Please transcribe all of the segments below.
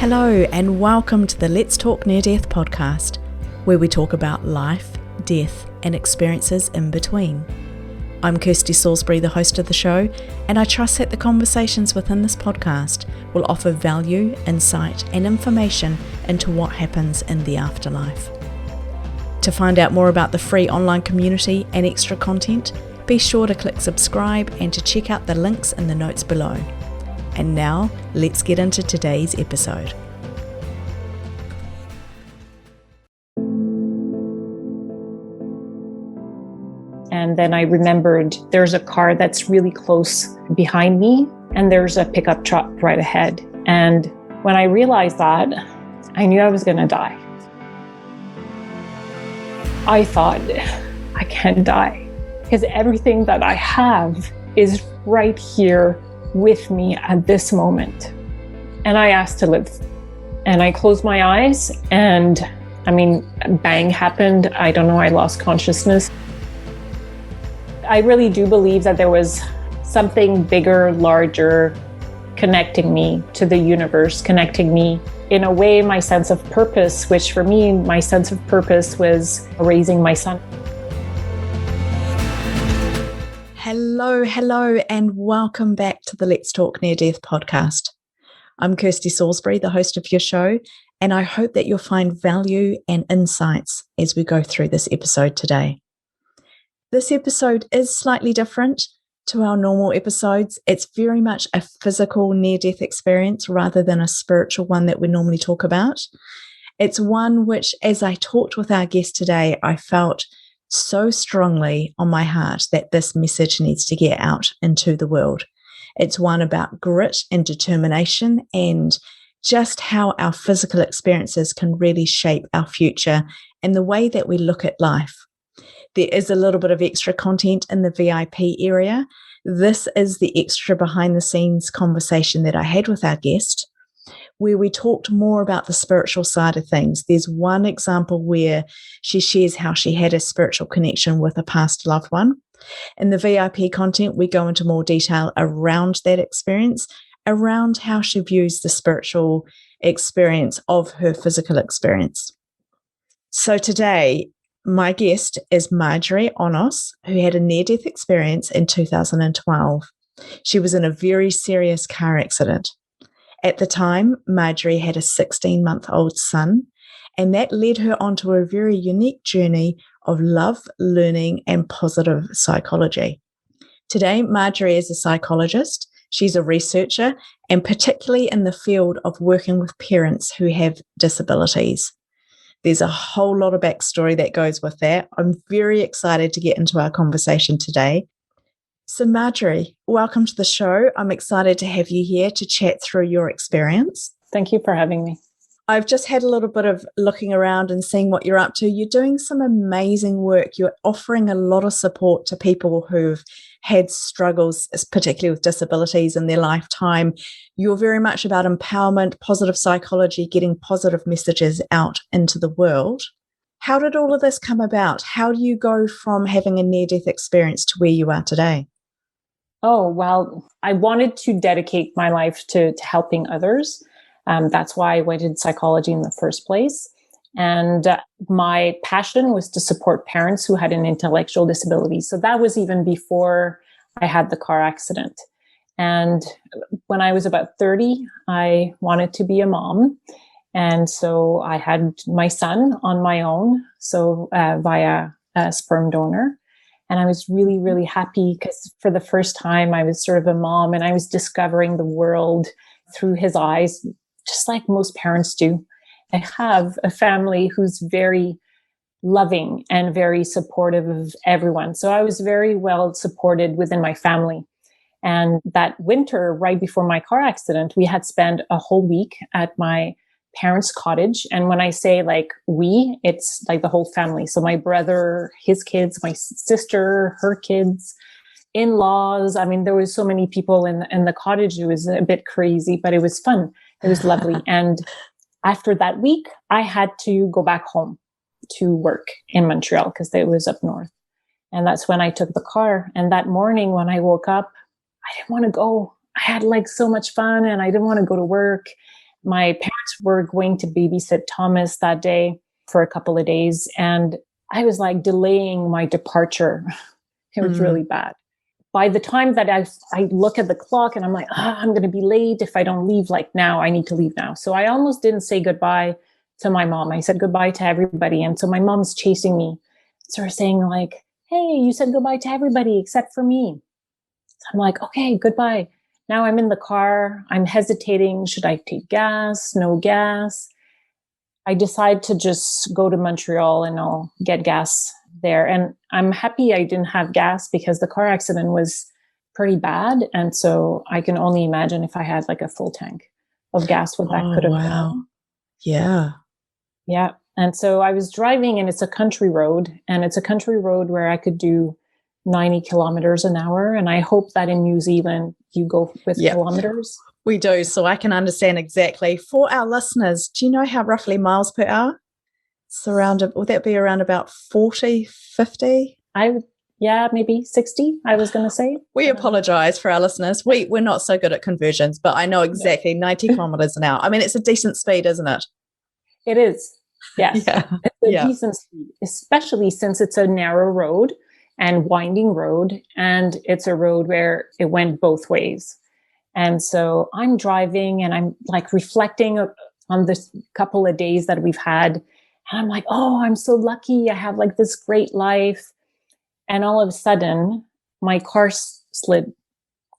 Hello and welcome to the Let's Talk Near Death podcast, where we talk about life, death and experiences in between. I'm Kirsty Salisbury, the host of the show, and I trust that the conversations within this podcast will offer value, insight and information into what happens in the afterlife. To find out more about the free online community and extra content, be sure to click subscribe and to check out the links in the notes below. And now, let's get into today's episode. And then I remembered there's a car that's really close behind me, and there's a pickup truck right ahead. And when I realized that, I knew I was going to die. I thought, I can't die, because everything that I have is right here with me at this moment. And I asked to live. And I closed my eyes and bang happened. I don't know, I lost consciousness. I really do believe that there was something bigger, larger, connecting me to the universe, connecting me in a way, my sense of purpose, which for me, my sense of purpose was raising my son. Hello, and welcome back to the Let's Talk Near Death podcast. I'm Kirsty Salisbury, the host of your show, and I hope that you'll find value and insights as we go through this episode today. This episode is slightly different to our normal episodes. It's very much a physical near-death experience rather than a spiritual one that we normally talk about. It's one which, as I talked with our guest today, I felt so strongly on my heart that this message needs to get out into the world. It's one about grit and determination and just how our physical experiences can really shape our future and the way that we look at life. There is a little bit of extra content in the VIP area. This is the extra behind the scenes conversation that I had with our guest, where we talked more about the spiritual side of things. There's one example where she shares how she had a spiritual connection with a past loved one. In the VIP content, we go into more detail around that experience, around how she views the spiritual experience of her physical experience. So today, my guest is Marjorie Aunos, who had a near-death experience in 2012. She was in a very serious car accident. At the time, Marjorie had a 16-month-old son, and that led her onto a very unique journey of love, learning, and positive psychology. Today, Marjorie is a psychologist. She's a researcher, and particularly in the field of working with parents who have disabilities. There's a whole lot of backstory that goes with that. I'm very excited to get into our conversation today. So Marjorie, welcome to the show. I'm excited to have you here to chat through your experience. Thank you for having me. I've just had a little bit of looking around and seeing what you're up to. You're doing some amazing work. You're offering a lot of support to people who've had struggles, particularly with disabilities in their lifetime. You're very much about empowerment, positive psychology, getting positive messages out into the world. How did all of this come about? How do you go from having a near-death experience to where you are today? Oh, well, I wanted to dedicate my life to helping others. That's why I went into psychology in the first place. And my passion was to support parents who had an intellectual disability. So that was even before I had the car accident. And when I was about 30, I wanted to be a mom. And so I had my son on my own, so via a sperm donor. And I was really, really happy because for the first time, I was sort of a mom and I was discovering the world through his eyes, just like most parents do. I have a family who's very loving and very supportive of everyone. So I was very well supported within my family. And that winter, right before my car accident, we had spent a whole week at my parents' cottage. And when I say we, it's like the whole family. So my brother, his kids, my sister, her kids, in-laws. There was so many people in the cottage. It was a bit crazy, but it was fun. It was lovely. And after that week, I had to go back home to work in Montreal because it was up north. And that's when I took the car. And that morning when I woke up, I didn't want to go. I had so much fun and I didn't want to go to work. My parents were going to babysit Thomas that day for a couple of days. And I was like delaying my departure. It was really bad. By the time that I look at the clock and I'm like, I'm going to be late if I don't leave like now, I need to leave now. So I almost didn't say goodbye to my mom. I said goodbye to everybody. And so my mom's chasing me, sort of saying like, hey, you said goodbye to everybody except for me. So I'm like, okay, goodbye. Now I'm in the car. I'm hesitating. Should I take gas? No gas? I decide to just go to Montreal and I'll get gas there. And I'm happy I didn't have gas because the car accident was pretty bad. And so I can only imagine if I had like a full tank of gas, what that could have done. Yeah. Yeah. And so I was driving and it's a country road, and it's a country road where I could do 90 kilometers an hour. And I hope that in New Zealand you go with kilometers. We do. So I can understand exactly. For our listeners, do you know how roughly miles per hour? It's around, would that be around about 40, 50? Maybe 60, I was going to say. We apologize for our listeners. We're not so good at conversions, but I know exactly 90 kilometers an hour. I mean, it's a decent speed, isn't it? It is. Yes. Yeah. It's a decent speed, especially since it's a narrow road and winding road. And it's a road where it went both ways. And so I'm driving and I'm like reflecting on this couple of days that we've had. And I'm like, oh, I'm so lucky. I have like this great life. And all of a sudden, my car slid.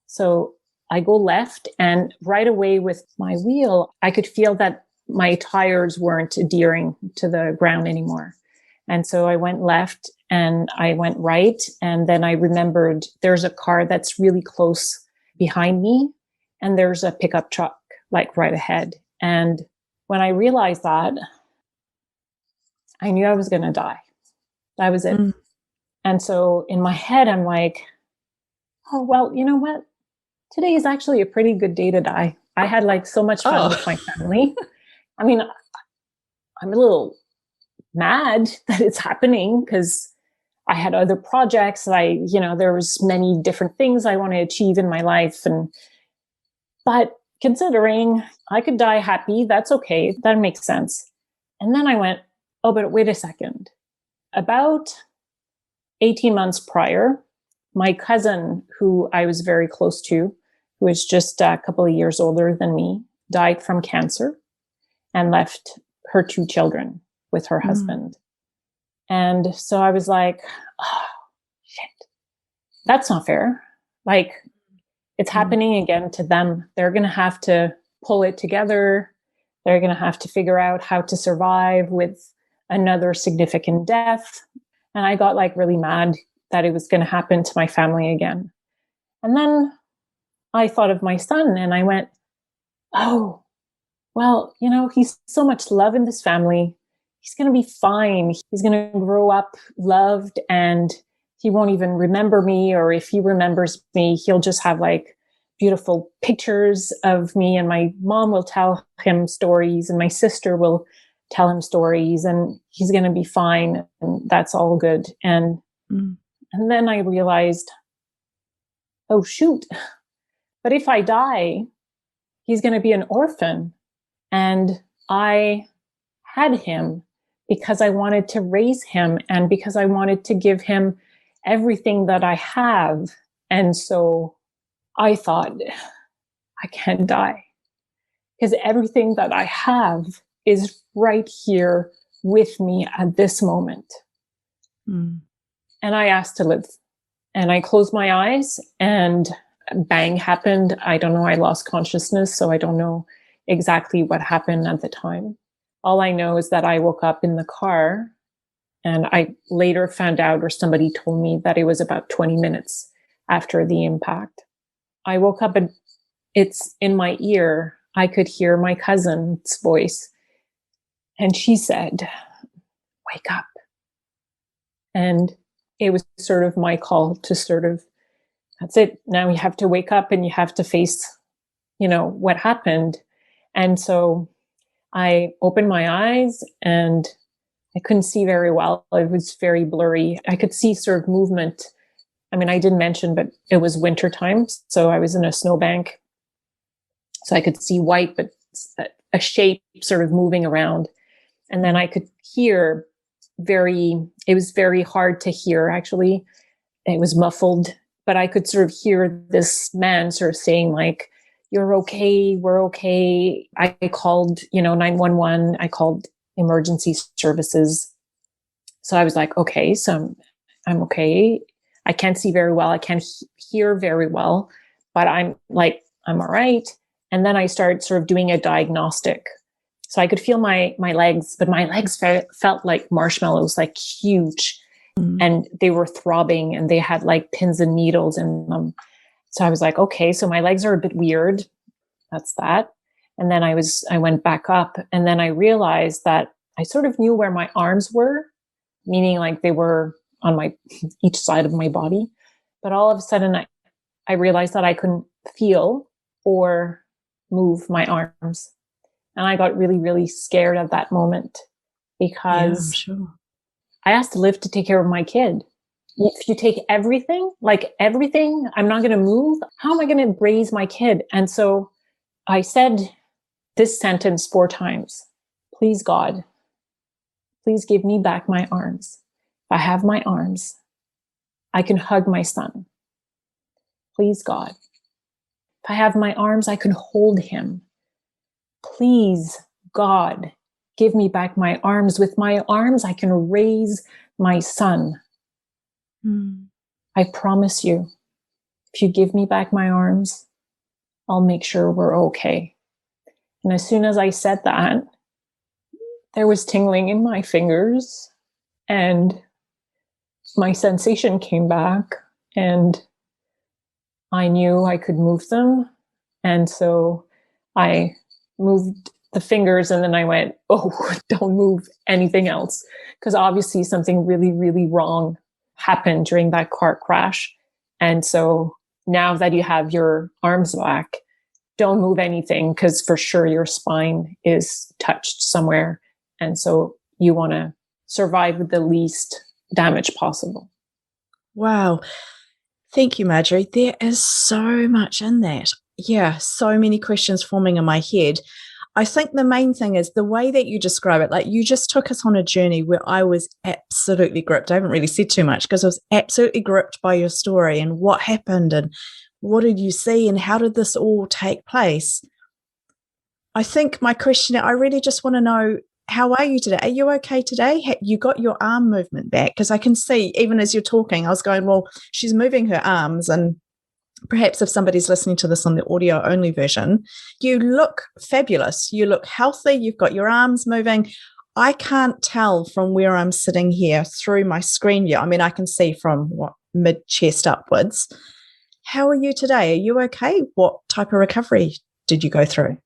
So I go left, and right away with my wheel, I could feel that my tires weren't adhering to the ground anymore. And so I went left and I went right. And then I remembered there's a car that's really close behind me, and there's a pickup truck like right ahead. And when I realized that, I knew I was going to die. That was it. And so in my head, I'm like, oh, well, you know what? Today is actually a pretty good day to die. I had like so much fun with my family. I mean, I'm a little mad that it's happening because I had other projects. There was many different things I want to achieve in my life. But considering I could die happy, that's okay. That makes sense. And then I went, oh, but wait a second. About 18 months prior, my cousin, who I was very close to, who is just a couple of years older than me, died from cancer and left her 2 children with her husband. And so I was like, oh, shit, that's not fair. Like, it's happening again to them. They're going to have to pull it together. They're going to have to figure out how to survive with another significant death. And I got like really mad that it was going to happen to my family again. And then I thought of my son and I went, oh, well, he's so much love in this family. He's going to be fine. He's going to grow up loved, and he won't even remember me. Or if he remembers me, he'll just have like beautiful pictures of me, and my mom will tell him stories and my sister will tell him stories, and he's going to be fine. And that's all good. And then I realized, oh, shoot. But if I die, he's going to be an orphan. And I had him because I wanted to raise him and because I wanted to give him everything that I have. And so I thought, I can't die because everything that I have is right here with me at this moment. And I asked to live. And I closed my eyes and bang happened. I don't know. I lost consciousness. So I don't know exactly what happened at the time. All I know is that I woke up in the car, and I later found out, or somebody told me, that it was about 20 minutes after the impact. I woke up and it's in my ear. I could hear my cousin's voice. And she said, wake up. And it was sort of my call to that's it. Now you have to wake up and you have to face, what happened. And so I opened my eyes and I couldn't see very well. It was very blurry. I could see sort of movement. I mean, I didn't mention, but it was wintertime. So I was in a snowbank. So I could see white, but a shape sort of moving around. And then I could hear it was very hard to hear, actually. It was muffled, but I could sort of hear this man sort of saying like, "You're okay, we're okay." I called, 911. I called emergency services. So I was like, okay, so I'm okay. I can't see very well. I can't hear very well, but I'm all right. And then I started sort of doing a diagnostic. So I could feel my legs, but my legs felt like marshmallows, like huge. And they were throbbing and they had like pins and needles in them. So I was like, okay, so my legs are a bit weird. That's that. And then I went back up, and then I realized that I sort of knew where my arms were, meaning like they were on each side of my body. But all of a sudden I realized that I couldn't feel or move my arms. And I got really, really scared at that moment because sure. I asked Liv to take care of my kid. If you take everything, I'm not going to move. How am I going to raise my kid? And so I said this sentence 4 times. Please, God, please give me back my arms. If I have my arms, I can hug my son. Please, God. If I have my arms, I can hold him. Please, God, give me back my arms. With my arms, I can raise my son. I promise you, if you give me back my arms, I'll make sure we're okay. And as soon as I said that, there was tingling in my fingers and my sensation came back and I knew I could move them. And so I moved the fingers and then I went, oh, don't move anything else. Because obviously something really, really wrong happened during that car crash. And so now that you have your arms back, don't move anything because for sure your spine is touched somewhere. And so you want to survive with the least damage possible. Wow. Thank you, Marjorie. There is so much in that. Yeah, so many questions forming in my head. I think the main thing is the way that you describe it. Like, you just took us on a journey where I was absolutely gripped. I haven't really said too much because I was absolutely gripped by your story and what happened and what did you see and how did this all take place? I think my question, I really just want to know, how are you today? Are you okay today? You got your arm movement back? Because I can see, even as you're talking, I was going, well, she's moving her arms. And perhaps if somebody's listening to this on the audio only version, you look fabulous. You look healthy. You've got your arms moving. I can't tell from where I'm sitting here through my screen yet. I mean, I can see from mid-chest upwards. How are you today? Are you okay? What type of recovery did you go through?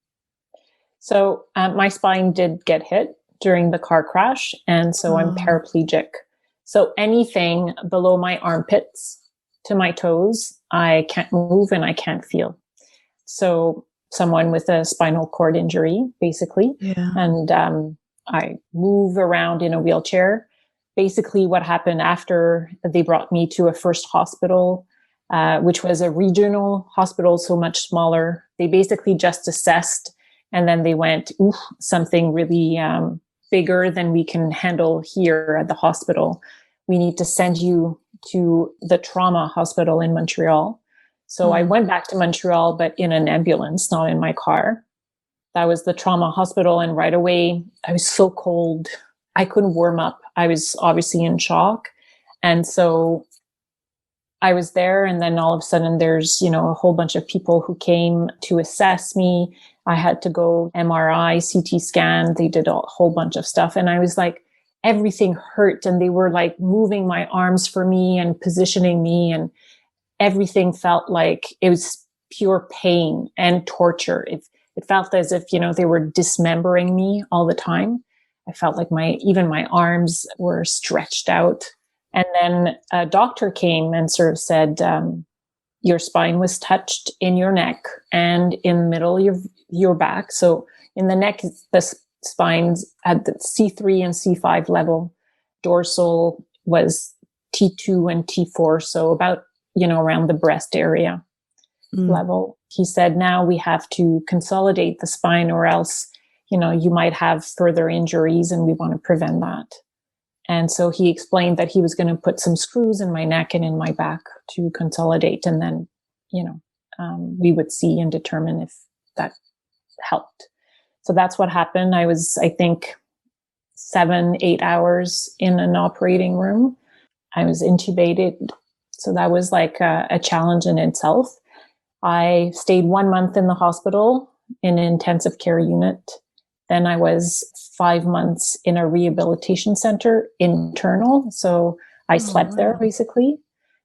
So my spine did get hit during the car crash, and so I'm paraplegic. So anything below my armpits to my toes, I can't move and I can't feel. So someone with a spinal cord injury, basically. Yeah. And I move around in a wheelchair. Basically what happened after they brought me to a first hospital, which was a regional hospital, so much smaller. They basically just assessed and then they went, something really bigger than we can handle here at the hospital. We need to send you to the trauma hospital in Montreal. So I went back to Montreal, but in an ambulance, not in my car. That was the trauma hospital. And right away, I was so cold. I couldn't warm up. I was obviously in shock. And so I was there. And then all of a sudden there's, a whole bunch of people who came to assess me. I had to go MRI, CT scan. They did a whole bunch of stuff. And I was like, everything hurt. And they were like moving my arms for me and positioning me. And everything felt like it was pure pain and torture. It felt as if, they were dismembering me all the time. I felt like even my arms were stretched out. And then a doctor came and sort of said, your spine was touched in your neck and in the middle of your back. So in the neck, the spines at the C3 and C5 level. Dorsal was T2 and T4. So about, around the breast area. level. He said, now we have to consolidate the spine or else, you might have further injuries and we want to prevent that. And so he explained that he was going to put some screws in my neck and in my back to consolidate. And then, we would see and determine if that helped. So that's what happened. I was, I think, 7-8 hours in an operating room. I was intubated. So that was like a challenge in itself. I stayed 1 month in the hospital in an intensive care unit. Then I was 5 months in a rehabilitation center, internal. So I slept there basically,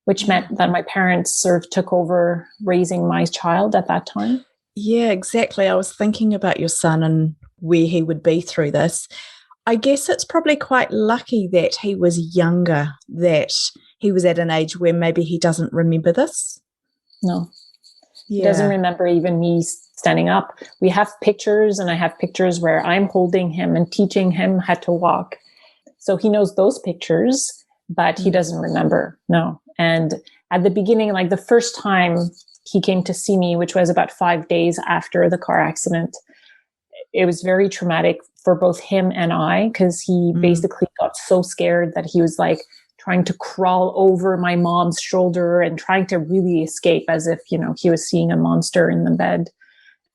which meant that my parents sort of took over raising my child at that time. Yeah, exactly. I was thinking about your son and where he would be through this. I guess it's probably quite lucky that he was younger, that he was at an age where maybe he doesn't remember this. No. Yeah. He doesn't remember even me standing up. We have pictures, and I have pictures where I'm holding him and teaching him how to walk. So he knows those pictures, but he doesn't remember. No. And at the beginning, like the first time he came to see me, which was about 5 days after the car accident, it was very traumatic for both him and I, because he basically got so scared that he was like trying to crawl over my mom's shoulder and trying to really escape, as if, he was seeing a monster in the bed.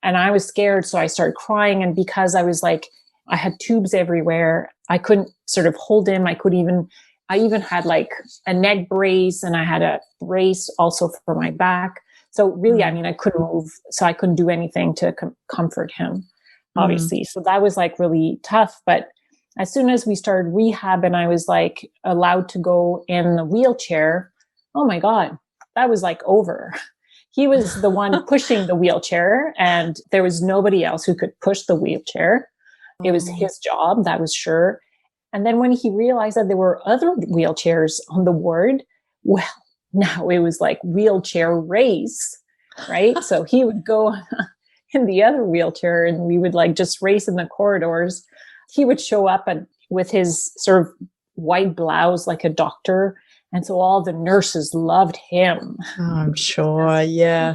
And I was scared. So I started crying. And because I was like, I had tubes everywhere, I couldn't sort of hold him. I even had like a neck brace, and I had a brace also for my back. So really, I couldn't move. So I couldn't do anything to comfort him, obviously. So that was like really tough. But as soon as we started rehab and I was like allowed to go in the wheelchair, oh my God, that was like over. He was the one pushing the wheelchair, and there was nobody else who could push the wheelchair. It was his job, that was sure. And then when he realized that there were other wheelchairs on the ward, well, now it was like wheelchair race, right? So he would go in the other wheelchair and we would like just race in the corridors. He would show up with his sort of white blouse like a doctor. And so all the nurses loved him. Oh, I'm sure, yeah.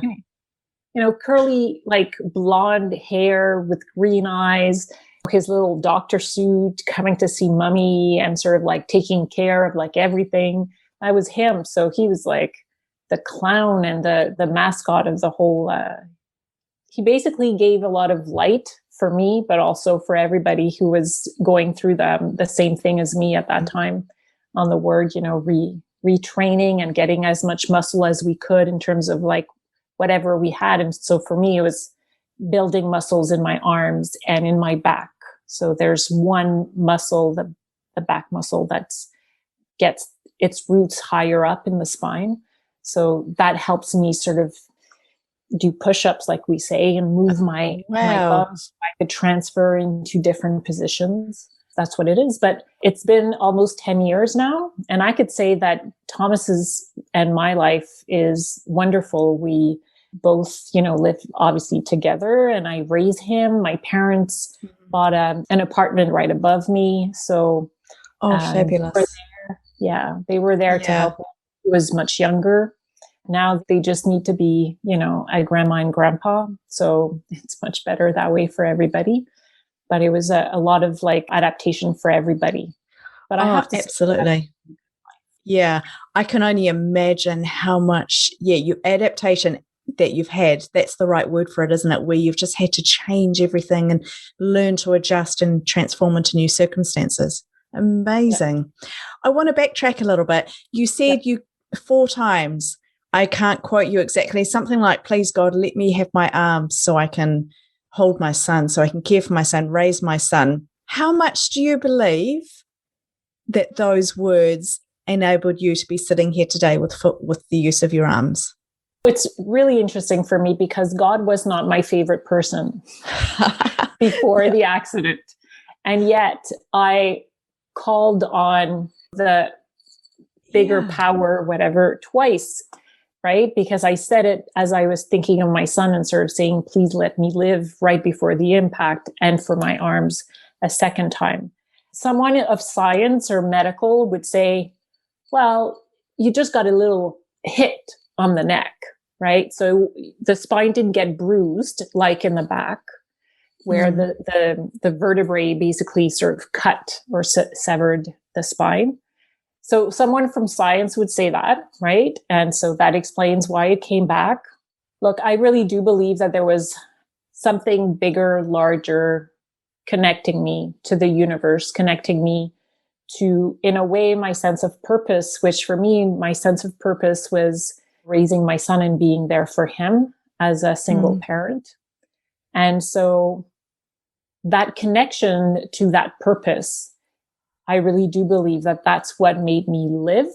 Curly, like blonde hair with green eyes, his little doctor suit, coming to see mommy and sort of like taking care of like everything. I was him. So he was like the clown and the mascot of the whole. He basically gave a lot of light for me, but also for everybody who was going through the same thing as me at that time on the word, retraining and getting as much muscle as we could in terms of like whatever we had. And so for me, it was building muscles in my arms and in my back. So there's one muscle, the back muscle, that gets its roots higher up in the spine. So that helps me sort of do push-ups, like we say, and move my thumbs. I could transfer into different positions. That's what it is. But it's been almost 10 years now. And I could say that Thomas's and my life is wonderful. We both, live obviously together, and I raise him. My parents bought an apartment right above me. So, fabulous. They were there to help him. He was much younger. Now they just need to be, a grandma and grandpa. So it's much better that way for everybody. But it was a lot of like adaptation for everybody. But I have to absolutely. Yeah, I can only imagine how much, your adaptation that you've had, that's the right word for it, isn't it? Where you've just had to change everything and learn to adjust and transform into new circumstances. Amazing. Yeah. I want to backtrack a little bit. You said you 4 times, I can't quote you exactly, something like, please God, let me have my arms so I can hold my son, so I can care for my son, raise my son. How much do you believe that those words enabled you to be sitting here today with the use of your arms? It's really interesting for me because God was not my favorite person before the accident. And yet I called on the bigger power, whatever, twice, right? Because I said it as I was thinking of my son and sort of saying, please let me live, right before the impact, and for my arms a second time. Someone of science or medical would say, well, you just got a little hit on the neck, right? So the spine didn't get bruised like in the back, where the vertebrae basically sort of cut or severed the spine. So someone from science would say that, right? And so that explains why it came back. Look, I really do believe that there was something bigger, larger, connecting me to the universe, connecting me to, in a way, my sense of purpose, which for me, my sense of purpose was raising my son and being there for him as a single parent. And so that connection to that purpose, I really do believe that that's what made me live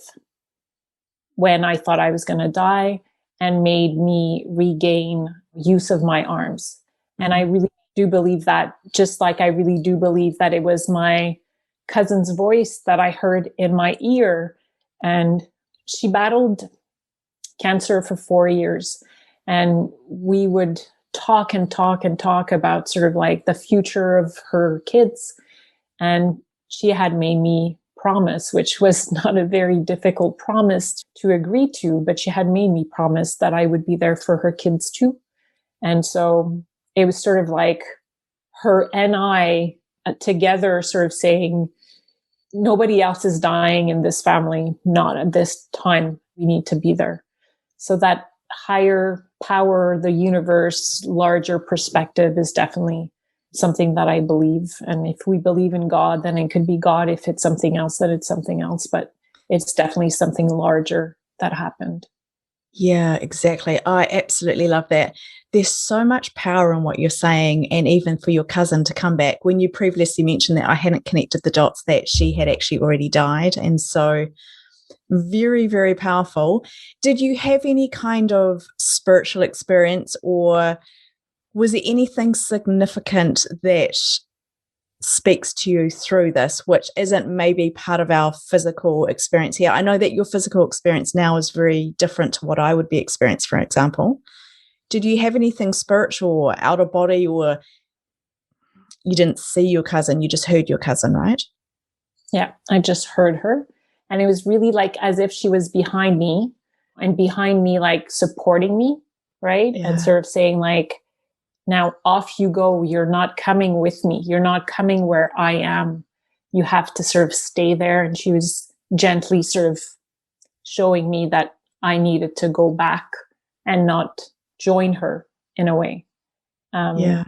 when I thought I was going to die, and made me regain use of my arms. And I really do believe that, just like I really do believe that it was my cousin's voice that I heard in my ear. And she battled cancer for 4 years. And we would talk and talk and talk about sort of like the future of her kids. And she had made me promise, which was not a very difficult promise to agree to, but she had made me promise that I would be there for her kids too. And so it was sort of like her and I together sort of saying, nobody else is dying in this family, not at this time. We need to be there. So that higher power, the universe, larger perspective is definitely something that I believe. And if we believe in God, then it could be God. If it's something else, then it's something else. But it's definitely something larger that happened. Yeah, exactly. I absolutely love that. There's so much power in what you're saying. And even for your cousin to come back, when you previously mentioned that I hadn't connected the dots, that she had actually already died. And so very, very powerful. Did you have any kind of spiritual experience, or was there anything significant that speaks to you through this, which isn't maybe part of our physical experience here? I know that your physical experience now is very different to what I would be experiencing, for example. Did you have anything spiritual or out of body, or you didn't see your cousin, you just heard your cousin, right? Yeah, I just heard her. And it was really like as if she was behind me, and behind me, like supporting me, right? Yeah. And sort of saying like, now off you go. You're not coming with me. You're not coming where I am. You have to sort of stay there. And she was gently sort of showing me that I needed to go back and not join her in a way. Yeah.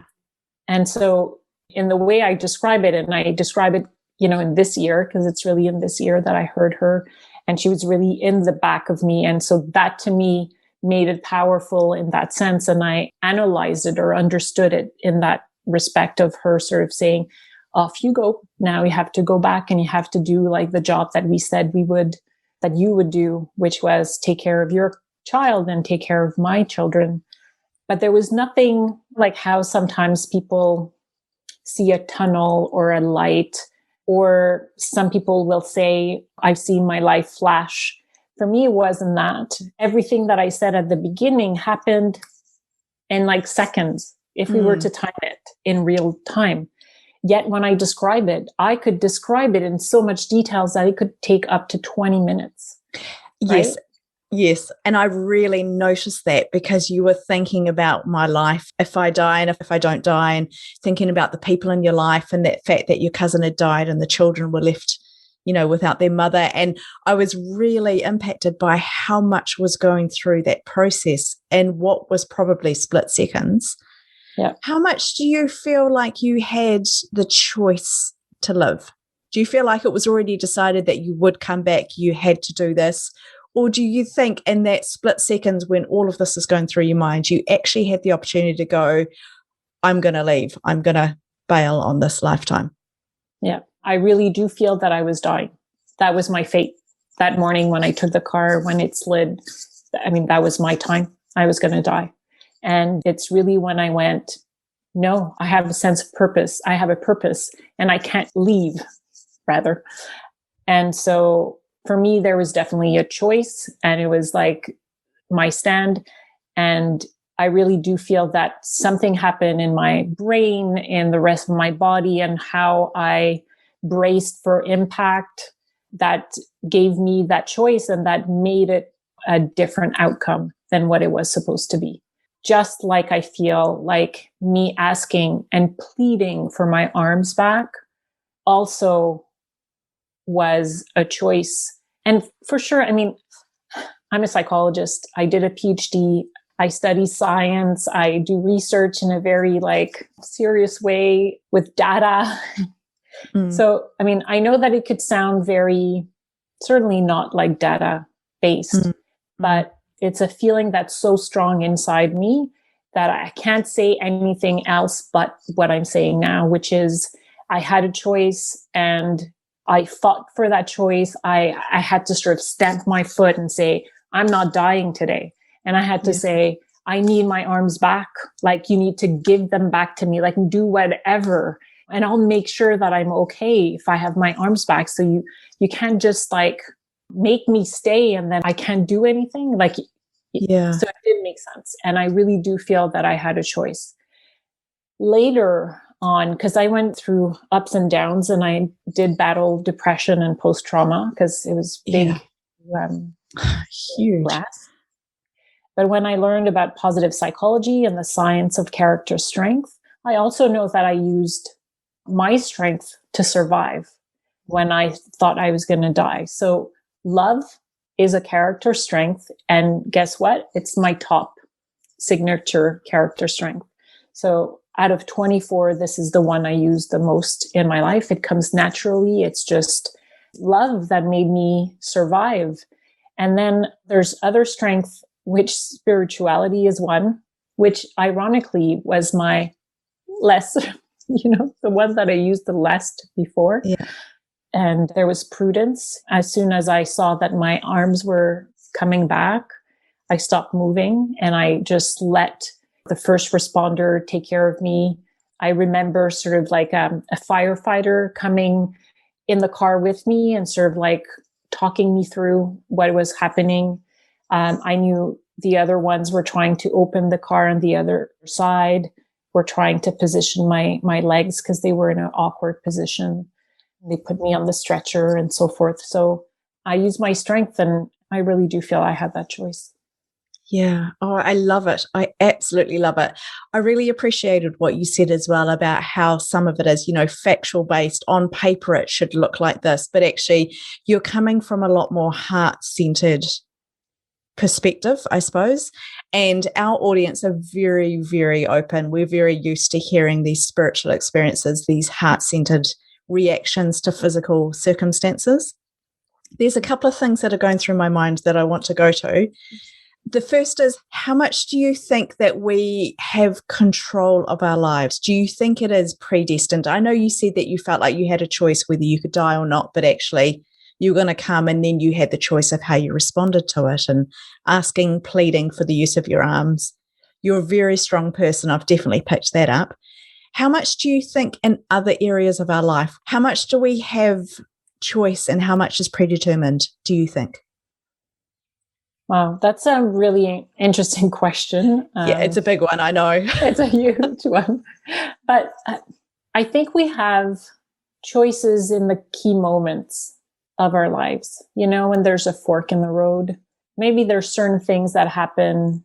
And so in the way I describe it, and I describe it, in this year, because it's really in this year that I heard her, and she was really in the back of me. And so that to me made it powerful in that sense. And I analyzed it or understood it in that respect of her sort of saying, off you go. Now you have to go back and you have to do like the job that we said that you would do, which was take care of your child and take care of my children. But there was nothing like how sometimes people see a tunnel or a light, or some people will say, I've seen my life flash. For me, it wasn't that. Everything that I said at the beginning happened in like seconds, if we were to time it in real time. Yet when I describe it, I could describe it in so much details that it could take up to 20 minutes. Yes. Right? Yes. And I really noticed that, because you were thinking about my life, if I die and if I don't die, and thinking about the people in your life, and that fact that your cousin had died and the children were left, without their mother. And I was really impacted by how much was going through that process in what was probably split seconds. Yeah. How much do you feel like you had the choice to live? Do you feel like it was already decided that you would come back, you had to do this? Or do you think in that split seconds when all of this is going through your mind, you actually had the opportunity to go, I'm going to leave, I'm going to bail on this lifetime? Yeah, I really do feel that I was dying. That was my fate. That morning when I took the car, when it slid, that was my time. I was going to die. And it's really when I went, no, I have a sense of purpose. I have a purpose and I can't leave, rather. And so for me, there was definitely a choice, and it was like my stand. And I really do feel that something happened in my brain, in the rest of my body, and how I braced for impact that gave me that choice, and that made it a different outcome than what it was supposed to be. Just like I feel like me asking and pleading for my arms back also was a choice. And for sure, I mean, I'm a psychologist. I did a PhD. I study science. I do research in a very serious way with data. So, I mean, I know that it could sound very, certainly not like data based, but it's a feeling that's so strong inside me that I can't say anything else but what I'm saying now, which is I had a choice and I fought for that choice. I had to sort of stamp my foot and say, I'm not dying today. And I had to say, I need my arms back. Like, you need to give them back to me, like do whatever. And I'll make sure that I'm okay if I have my arms back. So you can't just make me stay and then I can't do anything. So it did make sense. And I really do feel that I had a choice. Later on, because I went through ups and downs and I did battle depression and post-trauma because it was big, huge. brass. But when I learned about positive psychology and the science of character strength, I also know that I used my strength to survive when I thought I was going to die. So love is a character strength. And guess what? It's my top signature character strength. So out of 24, this is the one I use the most in my life. It comes naturally. It's just love that made me survive. And then there's other strength, which spirituality is one, which ironically was my less, the one that I used the least before. Yeah. And there was prudence. As soon as I saw that my arms were coming back, I stopped moving and I just let the first responder take care of me. I remember sort of like a firefighter coming in the car with me and sort of talking me through what was happening. I knew the other ones were trying to open the car on the other side, were trying to position my legs because they were in an awkward position. They put me on the stretcher and so forth. So I used my strength and I really do feel I had that choice. Yeah. Oh, I love it. I absolutely love it. I really appreciated what you said as well about how some of it is, factual based. On paper, it should look like this, but actually you're coming from a lot more heart-centered perspective, I suppose. And our audience are very, very open. We're very used to hearing these spiritual experiences, these heart-centered reactions to physical circumstances. There's a couple of things that are going through my mind that I want to go to. The first is, how much do you think that we have control of our lives? Do you think it is predestined? I know you said that you felt like you had a choice whether you could die or not, but actually you were going to come and then you had the choice of how you responded to it and pleading for the use of your arms. You're a very strong person. I've definitely picked that up. How much do you think in other areas of our life, how much do we have choice and how much is predetermined, do you think? Wow, that's a really interesting question. Yeah, it's a big one, I know. It's a huge one. But I think we have choices in the key moments of our lives. When there's a fork in the road, maybe there's certain things that happen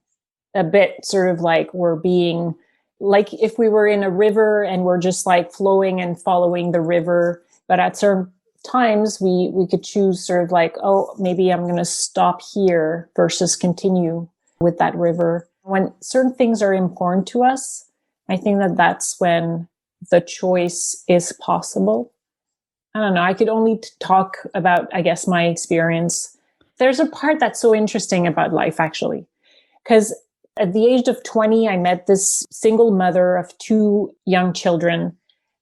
a bit sort of like we're being, like if we were in a river and we're just flowing and following the river, but at certain times we could choose sort of oh, maybe I'm going to stop here versus continue with that river. When certain things are important to us, I think that that's when the choice is possible. I don't know. I could only talk about, I guess, my experience. There's a part that's so interesting about life, actually, because at the age of 20, I met this single mother of 2 young children.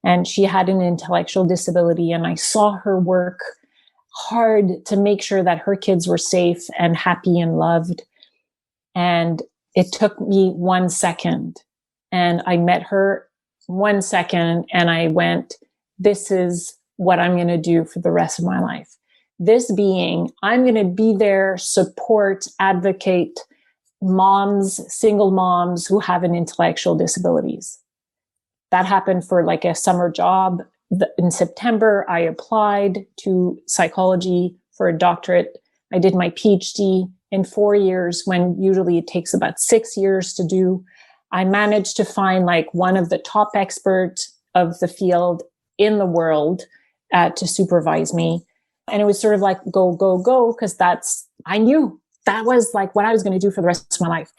And she had an intellectual disability, and I saw her work hard to make sure that her kids were safe and happy and loved. And it took me 1 second, and I met her 1 second, and I went, this is what I'm going to do for the rest of my life. This being, I'm going to be there, support, advocate moms, single moms who have an intellectual disabilities. That happened for a summer job. In September, I applied to psychology for a doctorate. I did my PhD in 4 years, when usually it takes about 6 years to do. I managed to find like one of the top experts of the field in the world to supervise me. And it was sort of like, go, go, go, because I knew that was like what I was going to do for the rest of my life.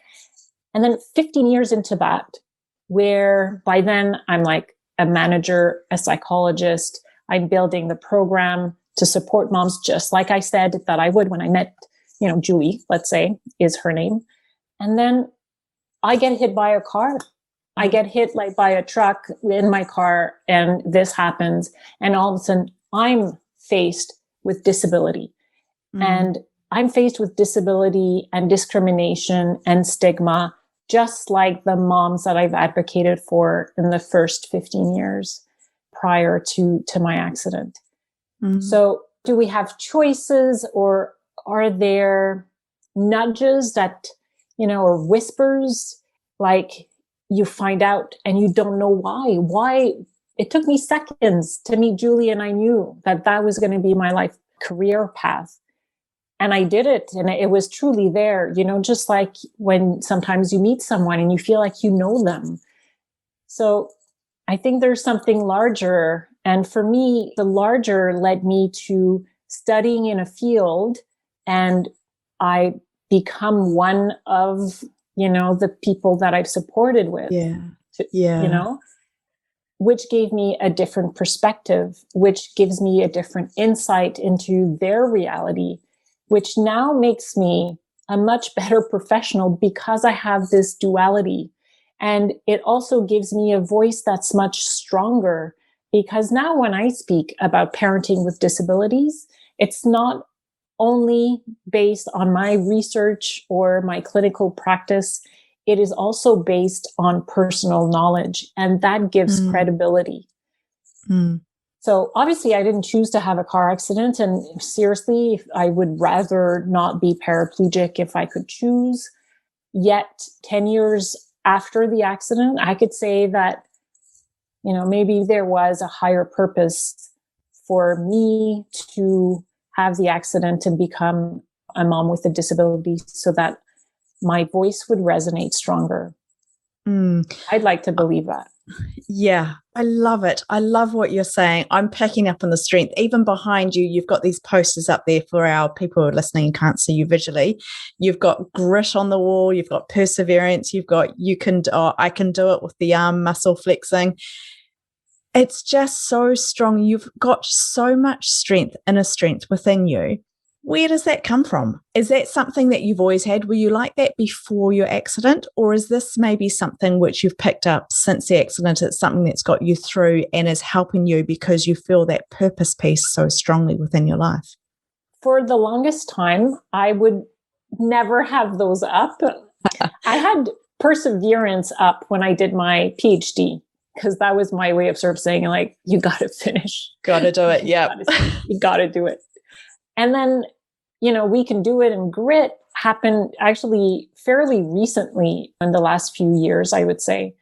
And then 15 years into that, where by then I'm like a manager, a psychologist, I'm building the program to support moms, just like I said that I would when I met, Julie, let's say, is her name. And then I get hit by a car. I get hit like by a truck in my car, and this happens. And all of a sudden I'm faced with disability. And I'm faced with disability and discrimination and stigma, just like the moms that I've advocated for in the first 15 years prior to my accident. So do we have choices, or are there nudges that, or whispers, like you find out and you don't know why? It took me seconds to meet Julie, and I knew that was going to be my life career path. And I did it, and it was truly there, just like when sometimes you meet someone and you feel like you know them. So I think there's something larger. And for me, the larger led me to studying in a field, and I become one of, the people that I've supported with. Which gave me a different perspective, which gives me a different insight into their reality, which now makes me a much better professional because I have this duality. And it also gives me a voice that's much stronger, because now when I speak about parenting with disabilities, it's not only based on my research or my clinical practice. It is also based on personal knowledge, and that gives credibility. So obviously I didn't choose to have a car accident, and seriously, I would rather not be paraplegic if I could choose. Yet 10 years after the accident, I could say that, maybe there was a higher purpose for me to have the accident and become a mom with a disability, so that my voice would resonate stronger. I'd like to believe that. Yeah, I love it. I love what you're saying. I'm picking up on the strength. Even behind you, you've got these posters up there for our people who are listening and can't see you visually. You've got grit on the wall. You've got perseverance. You've got, I can do it, with the arm muscle flexing. It's just so strong. You've got so much strength, inner strength within you. Where does that come from? Is that something that you've always had? Were you like that before your accident? Or is this maybe something which you've picked up since the accident? It's something that's got you through and is helping you because you feel that purpose piece so strongly within your life? For the longest time, I would never have those up. I had perseverance up when I did my PhD, because that was my way of sort of saying, like, you got to finish. Got to do it. Yeah. You got to do it. And then, we can do it, and grit happened actually fairly recently in the last few years, I would say.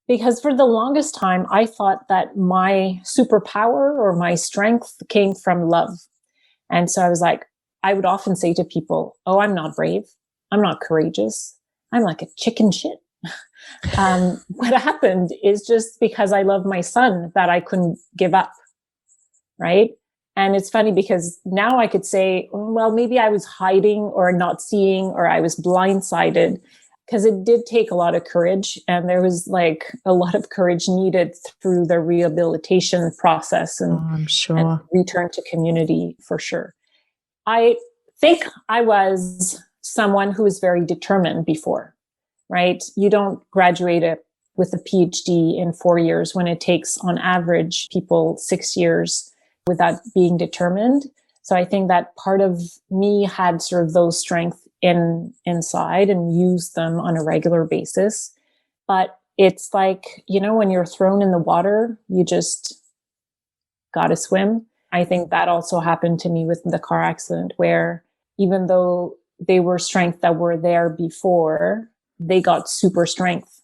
Because for the longest time, I thought that my superpower or my strength came from love. And so I was like, I would often say to people, oh, I'm not brave. I'm not courageous. I'm like a chicken shit. What happened is just because I love my son that I couldn't give up. Right. And it's funny because now I could say, well, maybe I was hiding or not seeing, or I was blindsided, because it did take a lot of courage. And there was like a lot of courage needed through the rehabilitation process and, I'm sure. and return to community for sure. I think I was someone who was very determined before, right? You don't graduate with a PhD in 4 years when it takes on average people 6 years without being determined. So I think that part of me had sort of those strengths inside and used them on a regular basis. But it's like, when you're thrown in the water, you just got to swim. I think that also happened to me with the car accident, where even though they were strengths that were there before, they got super strength,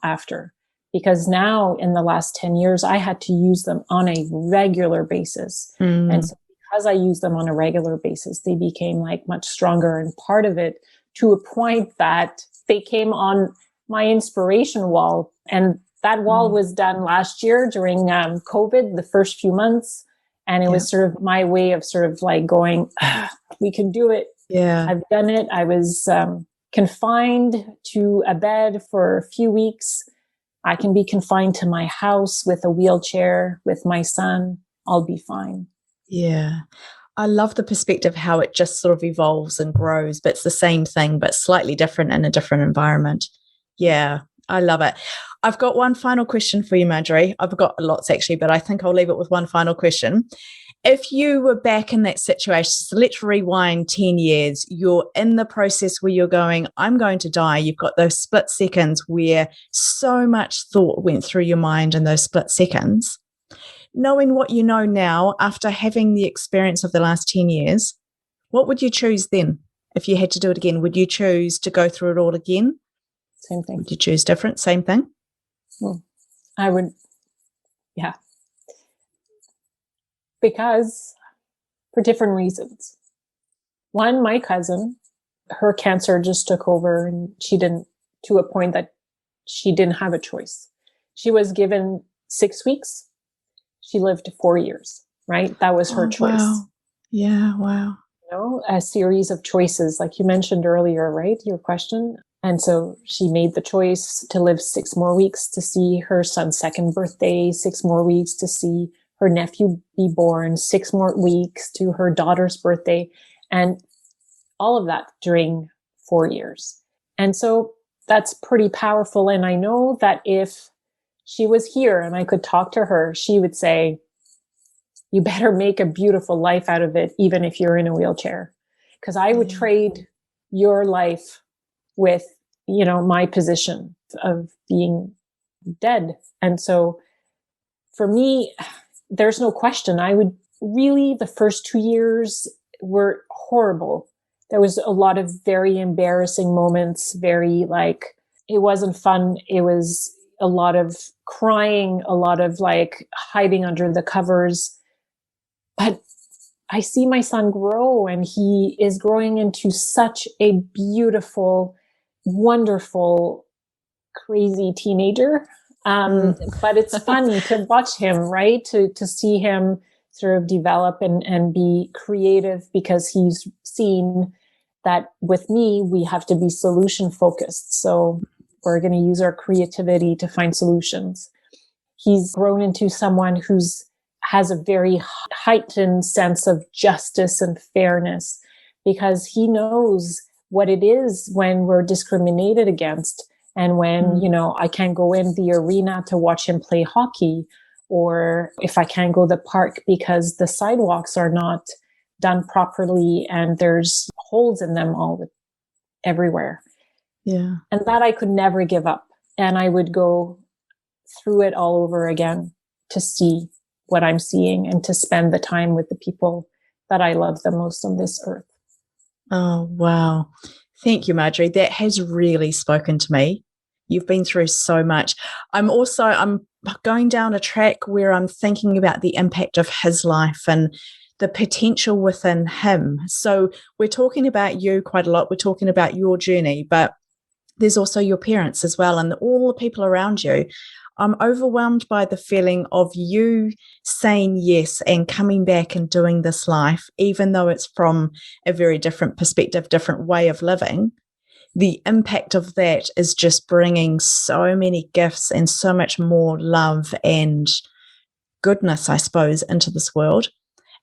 after. Because now in the last 10 years, I had to use them on a regular basis. And so because I use them on a regular basis, they became like much stronger, and part of it to a point that they came on my inspiration wall. And that wall was done last year during COVID, the first few months. And it was sort of my way of sort of like going, we can do it. Yeah. I've done it. I was confined to a bed for a few weeks. I can be confined to my house with a wheelchair with my son. I'll be fine. Yeah. I love the perspective how it just sort of evolves and grows, but it's the same thing, but slightly different in a different environment. Yeah, I love it. I've got one final question for you, Marjorie. I've got lots actually, but I think I'll leave it with one final question. If you were back in that situation, so let's rewind 10 years, you're in the process where you're going, I'm going to die. You've got those split seconds where so much thought went through your mind in those split seconds. Knowing what you know now, after having the experience of the last 10 years, what would you choose then? If you had to do it again, would you choose to go through it all again? Same thing. Would you choose different? Same thing? I would, yeah. Because for different reasons. One, my cousin, her cancer just took over, and she didn't, to a point that she didn't have a choice. She was given 6 weeks. She lived 4 years, right? That was her choice. Wow. Yeah, wow. You know, a series of choices, like you mentioned earlier, right? Your question. And so she made the choice to live 6 more weeks to see her son's second birthday, 6 more weeks to see her nephew be born, 6 more weeks to her daughter's birthday, and all of that during 4 years. And so that's pretty powerful. And I know that if she was here and I could talk to her, she would say, you better make a beautiful life out of it, even if you're in a wheelchair. Because I would trade your life with, you know, my position of being dead. And so for me, there's no question. I would really, the first 2 years were horrible. There was a lot of very embarrassing moments, very like, it wasn't fun. It was a lot of crying, a lot of like hiding under the covers. But I see my son grow, and he is growing into such a beautiful, wonderful, crazy teenager. But it's funny to watch him, right? To see him sort of develop and be creative, because he's seen that with me, we have to be solution focused. So we're going to use our creativity to find solutions. He's grown into someone who's has a very heightened sense of justice and fairness, because he knows what it is when we're discriminated against. And when, you know, I can't go in the arena to watch him play hockey, or if I can't go to the park because the sidewalks are not done properly and there's holes in them everywhere. Yeah. And that I could never give up. And I would go through it all over again to see what I'm seeing and to spend the time with the people that I love the most on this earth. Oh, wow. Thank you, Marjorie. That has really spoken to me. You've been through so much. I'm going down a track where I'm thinking about the impact of his life and the potential within him. So we're talking about you quite a lot. We're talking about your journey, but there's also your parents as well, and all the people around you. I'm overwhelmed by the feeling of you saying yes and coming back and doing this life, even though it's from a very different perspective, different way of living. The impact of that is just bringing so many gifts and so much more love and goodness, I suppose, into this world.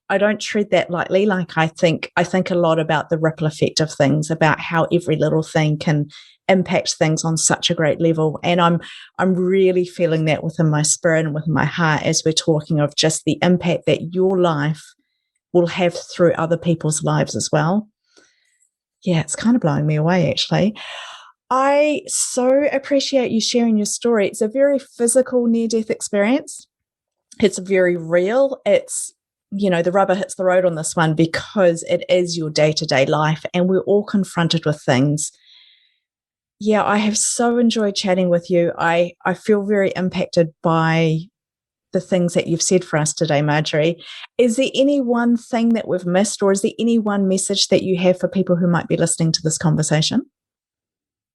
I don't treat that lightly. Like I think a lot about the ripple effect of things, about how every little thing can impact things on such a great level. And I'm really feeling that within my spirit and within my heart as we're talking of just the impact that your life will have through other people's lives as well. Yeah, it's kind of blowing me away, actually. I so appreciate you sharing your story. It's a very physical near-death experience. It's very real. It's, you know, the rubber hits the road on this one because it is your day-to-day life and we're all confronted with things. Yeah, I have so enjoyed chatting with you. I feel very impacted by the things that you've said for us today, Marjorie. Is there any one thing that we've missed, or is there any one message that you have for people who might be listening to this conversation?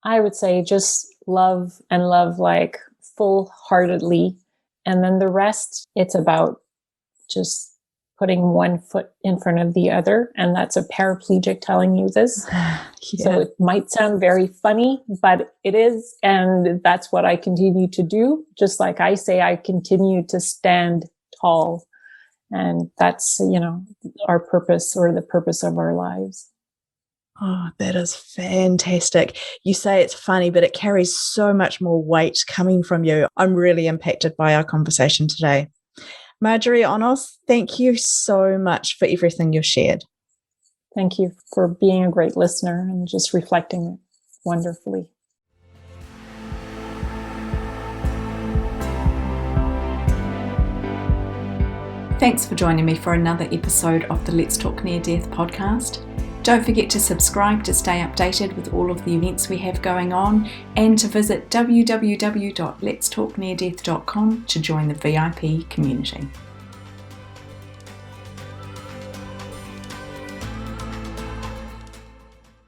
I would say just love, and love like full-heartedly. And then the rest, it's about just putting one foot in front of the other. And that's a paraplegic telling you this. Yeah. So it might sound very funny, but it is. And that's what I continue to do. Just like I say, I continue to stand tall. And that's, our purpose, or the purpose of our lives. Oh, that is fantastic. You say it's funny, but it carries so much more weight coming from you. I'm really impacted by our conversation today. Marjorie Aunos, thank you so much for everything you've shared. Thank you for being a great listener and just reflecting wonderfully. Thanks for joining me for another episode of the Let's Talk Near Death podcast. Don't forget to subscribe to stay updated with all of the events we have going on, and to visit www.letstalkneardeath.com to join the VIP community.